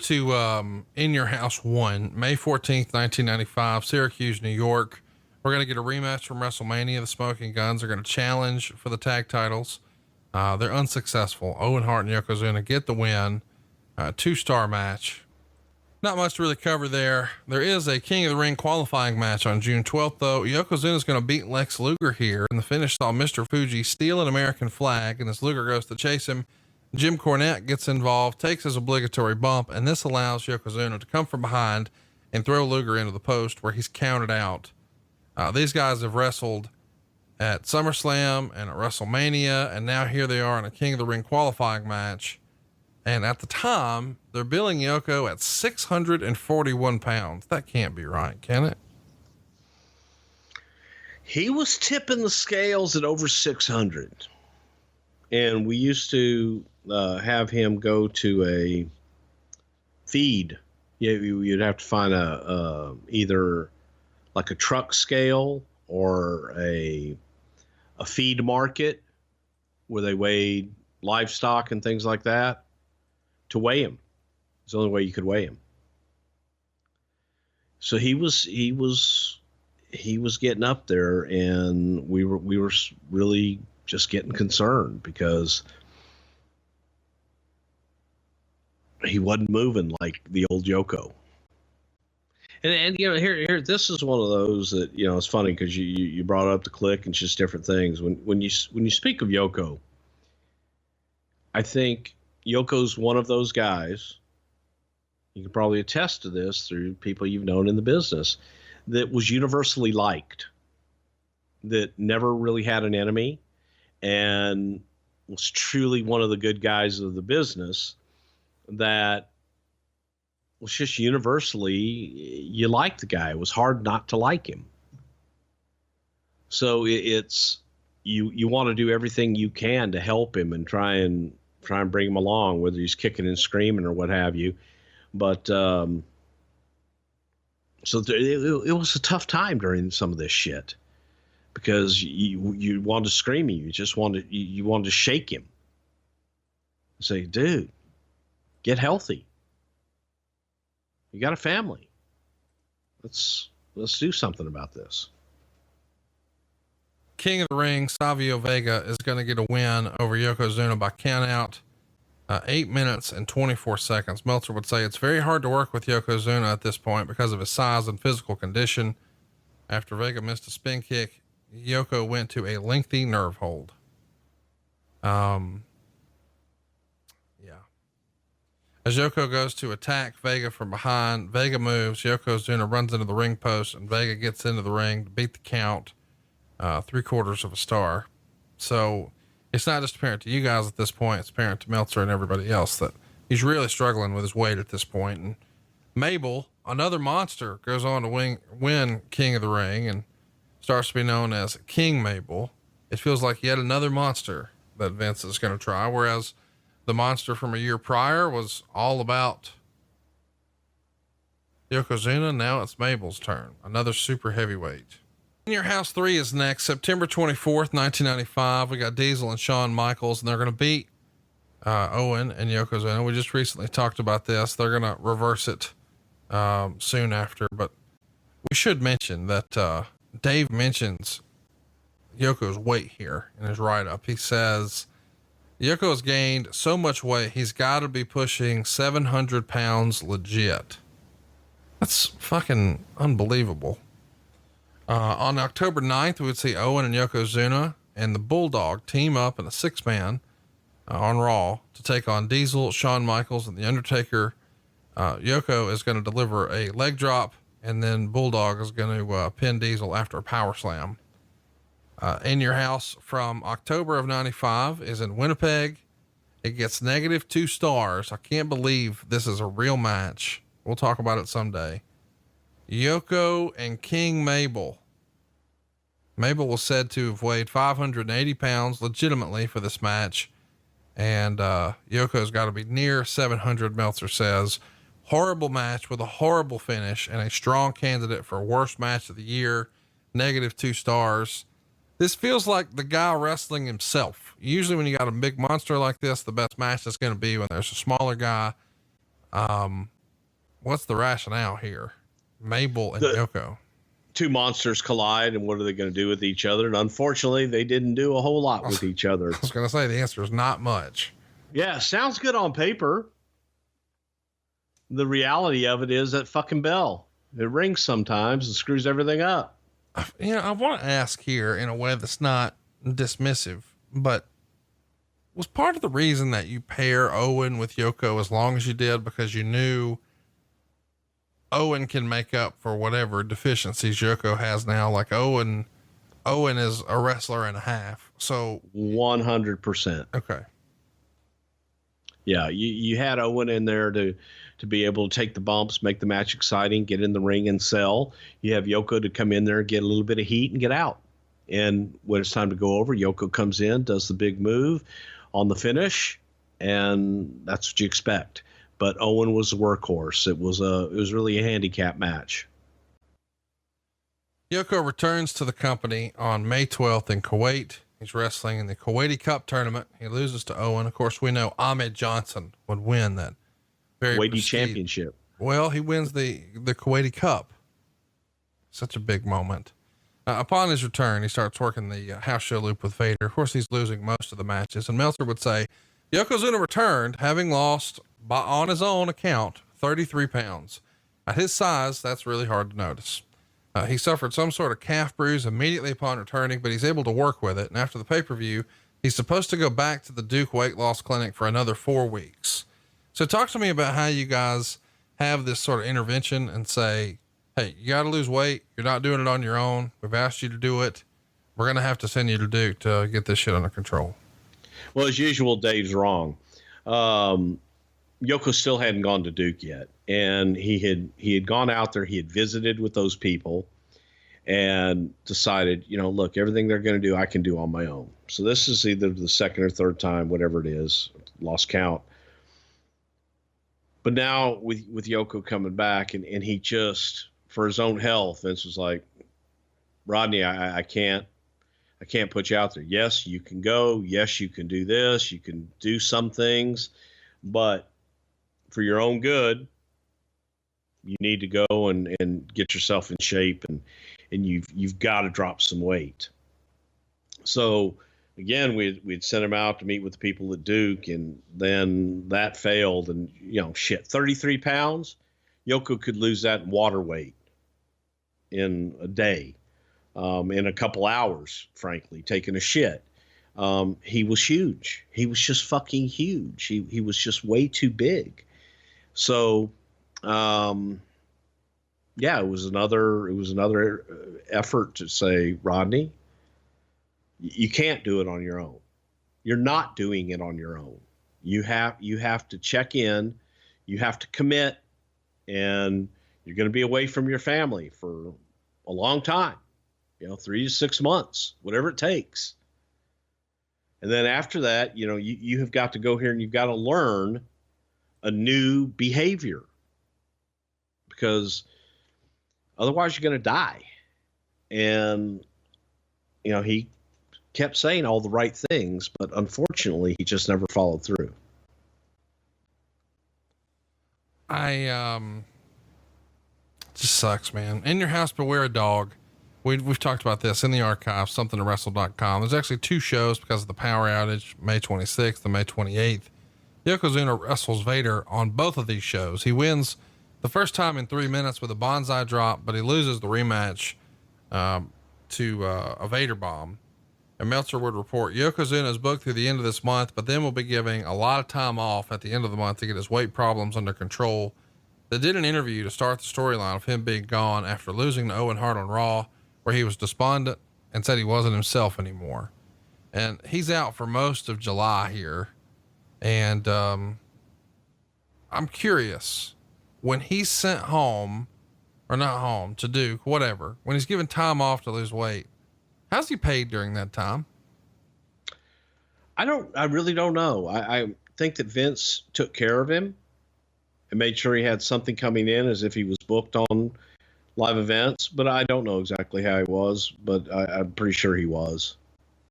To In Your House 1, May 14th, 1995, Syracuse, New York. We're going to get a rematch from WrestleMania. The Smoking Guns are going to challenge for the tag titles. They're unsuccessful. Owen Hart and Yokozuna get the win. 2-star match. Not much to really cover there. There is a King of the Ring qualifying match on June 12th, though. Yokozuna is going to beat Lex Luger here. And the finish saw Mr. Fuji steal an American flag, and as Luger goes to chase him, Jim Cornette gets involved, takes his obligatory bump, and this allows Yokozuna to come from behind and throw Luger into the post where he's counted out. These guys have wrestled at SummerSlam and at WrestleMania, and now here they are in a King of the Ring qualifying match. And at the time, they're billing Yoko at 641 pounds. That can't be right, can it? He was tipping the scales at over 600. And we used to have him go to a feed. You'd have to find either like a truck scale or a feed market where they weighed livestock and things like that to weigh him. It's the only way you could weigh him. So he was getting up there, and we were really just getting concerned because he wasn't moving like the old Yoko. And you know, here, this is one of those that, you know, it's funny because you brought up the Click and it's just different things. When you speak of Yoko, I think Yoko's one of those guys. You can probably attest to this through people you've known in the business, that was universally liked, that never really had an enemy, and was truly one of the good guys of the business, that was just universally, you liked the guy. It was hard not to like him. So it's, you want to do everything you can to help him and try and bring him along, whether he's kicking and screaming or what have you. But, so it was a tough time during some of this shit, because you wanted to scream him. You just wanted, you wanted to shake him. Say, dude, get healthy. You got a family. Let's do something about this. King of the Ring, Savio Vega, is going to get a win over Yokozuna by countout, 8 minutes and 24 seconds. Meltzer would say it's very hard to work with Yokozuna at this point because of his size and physical condition. After Vega missed a spin kick, Yoko went to a lengthy nerve hold. As Yoko goes to attack Vega from behind, Vega moves, Yokozuna runs into the ring post, and Vega gets into the ring to beat the count, 3/4 of a star. So it's not just apparent to you guys at this point, it's apparent to Meltzer and everybody else that he's really struggling with his weight at this point. And Mabel, another monster, goes on to win King of the Ring and starts to be known as King Mabel. It feels like yet another monster that Vince is going to try, whereas the monster from a year prior was all about Yokozuna. Now it's Mabel's turn. Another super heavyweight. In Your House 3 is next, September 24th, 1995. We got Diesel and Shawn Michaels, and they're going to beat Owen and Yokozuna. We just recently talked about this. They're going to reverse it soon after, but we should mention that Dave mentions Yoko's weight here in his write-up. He says Yoko has gained so much weight, he's got to be pushing 700 pounds legit. That's fucking unbelievable. On October 9th, we would see Owen and Yokozuna and the Bulldog team up in a 6-man on Raw to take on Diesel, Shawn Michaels, and The Undertaker. Yoko is going to deliver a leg drop, and then Bulldog is going to pin Diesel after a power slam. In Your House from October of 95 is in Winnipeg. It gets -2 stars. I can't believe this is a real match. We'll talk about it someday. Yoko and King Mabel. Mabel was said to have weighed 580 pounds legitimately for this match. And, Yoko's got to be near 700, Meltzer says. Horrible match with a horrible finish and a strong candidate for worst match of the year. -2 stars. This feels like the guy wrestling himself. Usually when you got a big monster like this, the best match is going to be when there's a smaller guy. What's the rationale here? Mabel and Yoko. Two monsters collide, and what are they going to do with each other? And unfortunately, they didn't do a whole lot with each other. I was going to say the answer is not much. Yeah, sounds good on paper. The reality of it is that fucking bell. It rings sometimes and screws everything up. I want to ask here in a way that's not dismissive, but was part of the reason that you pair Owen with Yoko as long as you did because you knew Owen can make up for whatever deficiencies Yoko has now? Like Owen is a wrestler and a half. So 100%. Okay. Yeah. You had Owen in there to be able to take the bumps, make the match exciting, get in the ring and sell. You have Yoko to come in there, get a little bit of heat and get out. And when it's time to go over, Yoko comes in, does the big move on the finish, and that's what you expect. But Owen was a workhorse. It was really a handicap match. Yoko returns to the company on May 12th in Kuwait. He's wrestling in the Kuwaiti Cup tournament. He loses to Owen. Of course, we know Ahmed Johnson would win that very Kuwaiti championship. Well, he wins the Kuwaiti Cup. Such a big moment. Upon his return, he starts working the house show loop with Vader. Of course, he's losing most of the matches, and Meltzer would say Yokozuna returned having lost on his own account 33 pounds. At his size, that's really hard to notice. He suffered some sort of calf bruise immediately upon returning, but he's able to work with it. And after the pay-per-view, he's supposed to go back to the Duke weight loss clinic for another 4 weeks. So talk to me about how you guys have this sort of intervention and say, hey, you got to lose weight. You're not doing it on your own. We've asked you to do it. We're going to have to send you to Duke to get this shit under control. Well, as usual, Dave's wrong. Yoko still hadn't gone to Duke yet. And he had gone out there. He had visited with those people and decided, look, everything they're going to do, I can do on my own. So this is either the second or third time, whatever it is, lost count. But now with Yoko coming back and he just, for his own health, Vince was like, Rodney, I can't put you out there. Yes, you can go. Yes, you can do this. You can do some things, but for your own good, you need to go and get yourself in shape and you've got to drop some weight. So again, we'd sent him out to meet with the people at Duke, and then that failed. And 33 pounds, Yoko could lose that in water weight in a day, in a couple hours, frankly, taking a shit. He was huge. He was just fucking huge. He was just way too big. So, it was another effort to say, Rodney, you can't do it on your own. You're not doing it on your own. You have to check in, you have to commit, and you're going to be away from your family for a long time, 3 to 6 months, whatever it takes. And then after that, you have got to go here and you've got to learn a new behavior, because otherwise you're going to die. And, he kept saying all the right things, but unfortunately he just never followed through. Just sucks, man. In your house, beware a dog. We've talked about this in the archive, something to wrestle.com. There's actually 2 shows because of the power outage, May 26th and May 28th. Yokozuna wrestles Vader on both of these shows. He wins the first time in 3 minutes with a bonsai drop, but he loses the rematch to a Vader bomb. And Meltzer would report Yokozuna is booked through the end of this month, but then will be giving a lot of time off at the end of the month to get his weight problems under control. They did an interview to start the storyline of him being gone after losing to Owen Hart on Raw, where he was despondent and said he wasn't himself anymore. And he's out for most of July here. And I'm curious, when he's sent home, or not home, to Duke, whatever, when he's given time off to lose weight, how's he paid during that time? I really don't know. I think that Vince took care of him and made sure he had something coming in as if he was booked on live events, but I don't know exactly how he was, but I'm pretty sure he was.